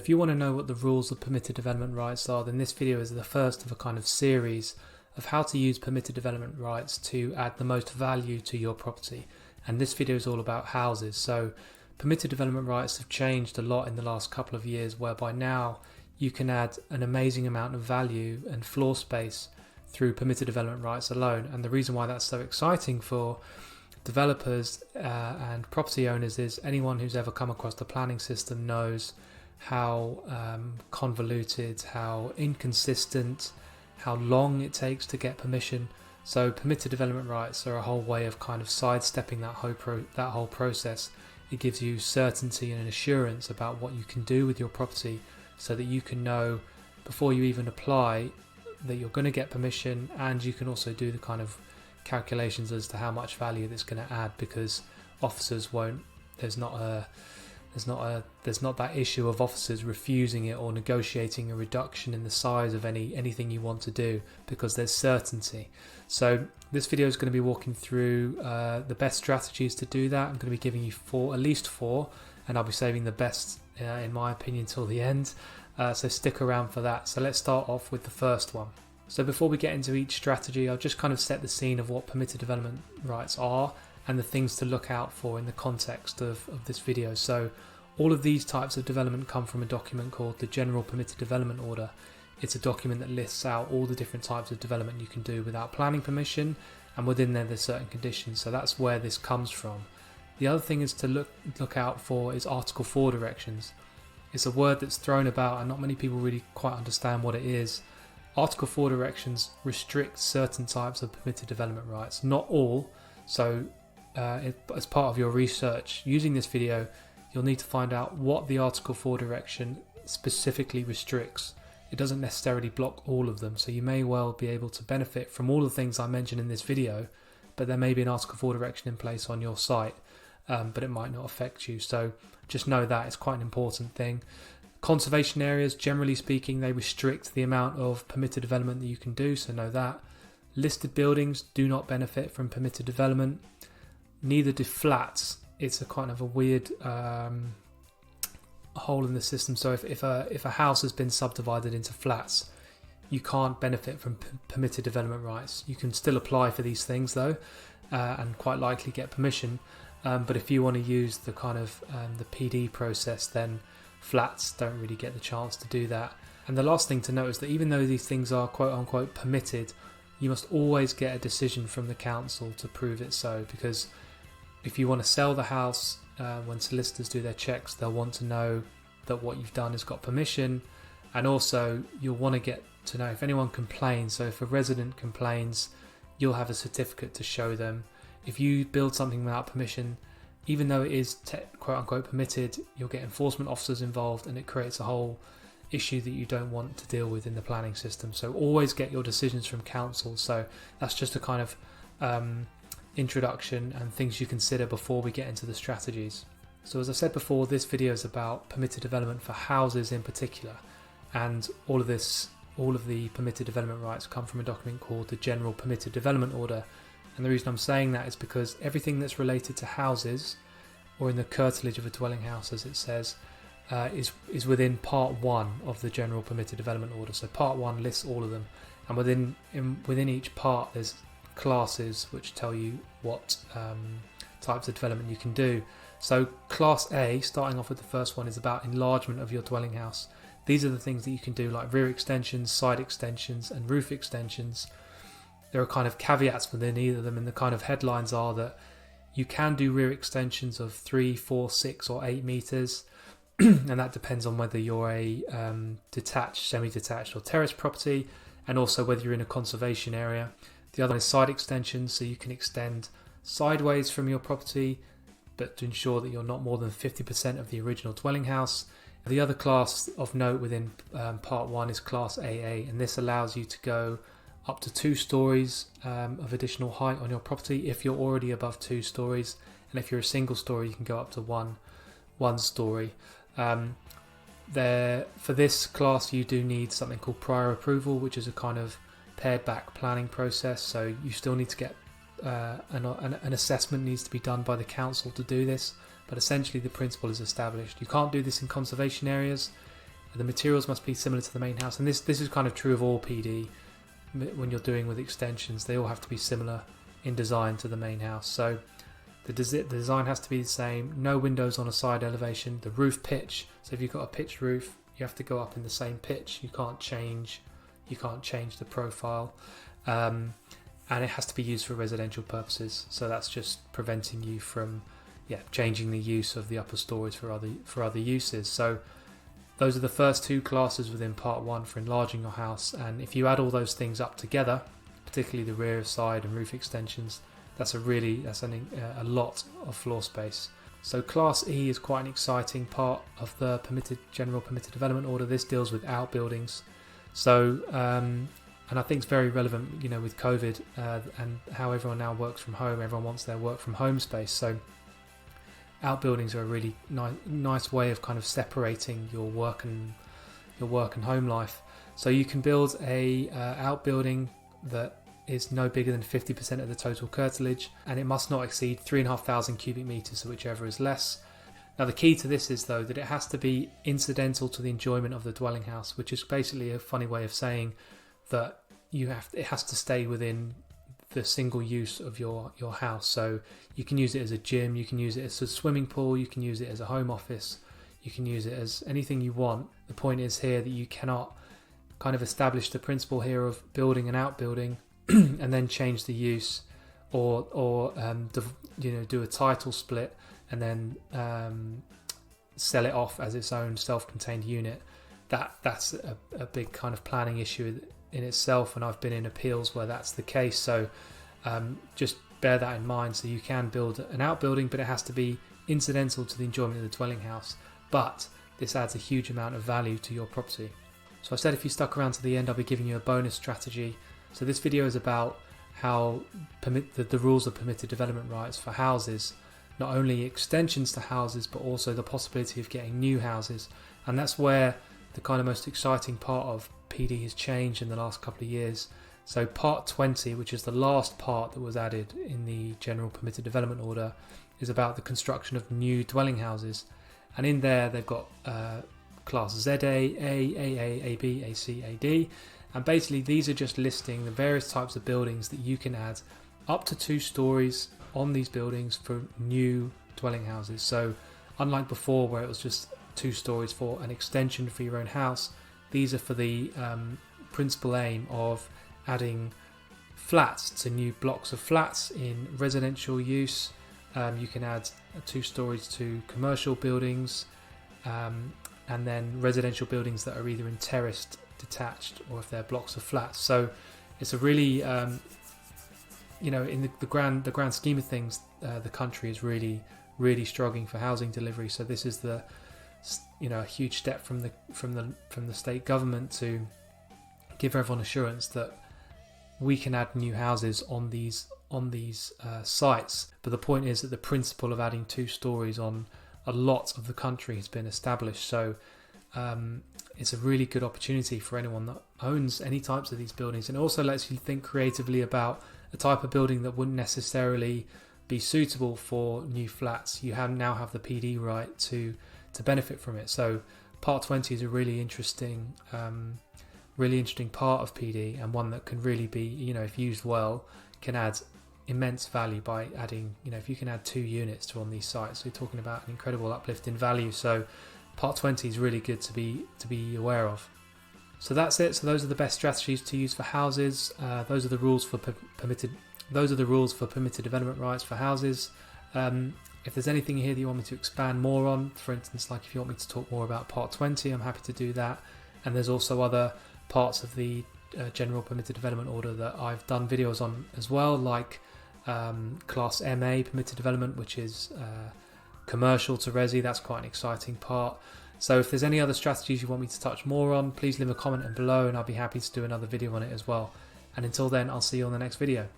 If you want to know what the rules of permitted development rights are, then this video is the first of a kind of series of how to use permitted development rights to add the most value to your property. And this video is all about houses. So permitted development rights have changed a lot in the last couple of years, whereby now you can add an amazing amount of value and floor space through permitted development rights alone. And the reason why that's so exciting for developers and property owners is anyone who's ever come across the planning system knows how convoluted, how inconsistent, how long it takes to get permission. So permitted development rights are a whole way of kind of sidestepping that whole process. It gives you certainty and an assurance about what you can do with your property, so that you can know before you even apply that you're going to get permission, and you can also do the kind of calculations as to how much value that's going to add, because officers won't. There's not that issue of officers refusing it or negotiating a reduction in the size of anything you want to do, because there's certainty. So this video is going to be walking through the best strategies to do that. I'm going to be giving you at least four, and I'll be saving the best in my opinion till the end. So stick around for that. So let's start off with the first one. So before we get into each strategy, I'll just kind of set the scene of what permitted development rights are and the things to look out for in the context of this video. So all of these types of development come from a document called the General Permitted Development Order. It's a document that lists out all the different types of development you can do without planning permission, and within there's certain conditions. So that's where this comes from. The other thing is to look out for is Article 4 directions. It's a word that's thrown about and not many people really quite understand what it is. Article 4 directions restrict certain types of permitted development rights, not all. So as part of your research using this video, you'll need to find out what the Article 4 direction specifically restricts. It doesn't necessarily block all of them, so you may well be able to benefit from all the things I mentioned in this video, but there may be an Article 4 direction in place on your site, but it might not affect you. So just know that it's quite an important thing. Conservation areas, generally speaking, they restrict the amount of permitted development that you can do, so know that. Listed buildings do not benefit from permitted development. Neither do flats. It's a kind of a weird hole in the system. So if a house has been subdivided into flats, you can't benefit from permitted development rights. You can still apply for these things though, and quite likely get permission. But if you want to use the kind of the PD process, then flats don't really get the chance to do that. And the last thing to note is that even though these things are quote unquote permitted, you must always get a decision from the council to prove it so, because if you want to sell the house, when solicitors do their checks, they'll want to know that what you've done has got permission, and also you'll want to get to know if anyone complains. So if a resident complains, you'll have a certificate to show them. If you build something without permission, even though it is quote unquote permitted, you'll get enforcement officers involved, and it creates a whole issue that you don't want to deal with in the planning system. So always get your decisions from council. So that's just a kind of introduction and things you consider before we get into the strategies. So as I said before, this video is about permitted development for houses in particular, and all of the permitted development rights come from a document called the General Permitted Development Order. And the reason I'm saying that is because everything that's related to houses, or in the curtilage of a dwelling house as it says, is within part 1 of the General Permitted Development Order. So part 1 lists all of them, and within each part there's classes which tell you what types of development you can do. So class A, starting off with the first one, is about enlargement of your dwelling house. These are the things that you can do, like rear extensions, side extensions and roof extensions. There are kind of caveats within either of them, and the kind of headlines are that you can do rear extensions of 3, 4, 6 or 8 meters, and that depends on whether you're a detached, semi-detached or terrace property, and also whether you're in a conservation area. The other one is side extensions, so you can extend sideways from your property, but to ensure that you're not more than 50% of the original dwelling house. The other class of note within part 1 is class AA, and this allows you to go up to 2 stories of additional height on your property if you're already above 2 stories, and if you're a single story you can go up to one story. For this class you do need something called prior approval, which is a kind of pared back planning process. So you still need to get an assessment needs to be done by the council to do this, but essentially the principle is established. You can't do this in conservation areas. The materials must be similar to the main house, and this is kind of true of all PD. When you're doing with extensions, they all have to be similar in design to the main house. So the design has to be the same. No windows on a side elevation. The roof pitch. So if you've got a pitched roof, you have to go up in the same pitch. You can't change the profile, and it has to be used for residential purposes. So that's just preventing you from changing the use of the upper stories for other uses. So those are the first two classes within part 1 for enlarging your house, and if you add all those things up together, particularly the rear, side and roof extensions, that's a lot of floor space. So Class E is quite an exciting part of the general permitted development order. This deals with outbuildings. So and I think it's very relevant, with COVID and how everyone now works from home. Everyone wants their work from home space. So outbuildings are a really nice way of kind of separating your work and home life. So you can build a outbuilding that is no bigger than 50% of the total curtilage, and it must not exceed 3,500 cubic meters, so whichever is less. Now the key to this is though that it has to be incidental to the enjoyment of the dwelling house, which is basically a funny way of saying that it has to stay within the single use of your house. So you can use it as a gym, you can use it as a swimming pool, you can use it as a home office, you can use it as anything you want. The point is here that you cannot kind of establish the principle here of building an outbuilding and then change the use, or do a title split and then sell it off as its own self-contained unit. That's a big kind of planning issue in itself, and I've been in appeals where that's the case. So just bear that in mind. So you can build an outbuilding, but it has to be incidental to the enjoyment of the dwelling house. But this adds a huge amount of value to your property. So I said if you stuck around to the end, I'll be giving you a bonus strategy. So this video is about how the rules of permitted development rights for houses, not only extensions to houses, but also the possibility of getting new houses. And that's where the kind of most exciting part of PD has changed in the last couple of years. So part 20, which is the last part that was added in the general permitted development order, is about the construction of new dwelling houses. And in there they've got class ZA, A, AA, AB, AC, AD. And basically these are just listing the various types of buildings that you can add up to 2 stories on these buildings for new dwelling houses. So unlike before where it was just 2 stories for an extension for your own house, these are for the principal aim of adding flats to new blocks of flats in residential use. You can add 2 stories to commercial buildings, and then residential buildings that are either in terraced, detached, or if they're blocks of flats. So it's a really in the grand scheme of things, the country is really struggling for housing delivery. So this is a huge step from the state government to give everyone assurance that we can add new houses on these sites. But the point is that the principle of adding 2 stories on a lot of the country has been established. So it's a really good opportunity for anyone that owns any types of these buildings, and it also lets you think creatively about a type of building that wouldn't necessarily be suitable for new flats. You now have the PD right to benefit from it. So part 20 is a really interesting part of PD, and one that can really be, if used well, can add immense value by adding, if you can add 2 units to on these sites, you're talking about an incredible uplift in value. So part 20 is really good to be aware of. So that's it. So those are the best strategies to use for houses. Those are the rules for permitted development rights for houses. If there's anything here that you want me to expand more on, for instance, like if you want me to talk more about part 20, I'm happy to do that. And there's also other parts of the general permitted development order that I've done videos on as well, like class MA permitted development, which is commercial to resi. That's quite an exciting part. So if there's any other strategies you want me to touch more on, please leave a comment below and I'll be happy to do another video on it as well. And until then, I'll see you on the next video.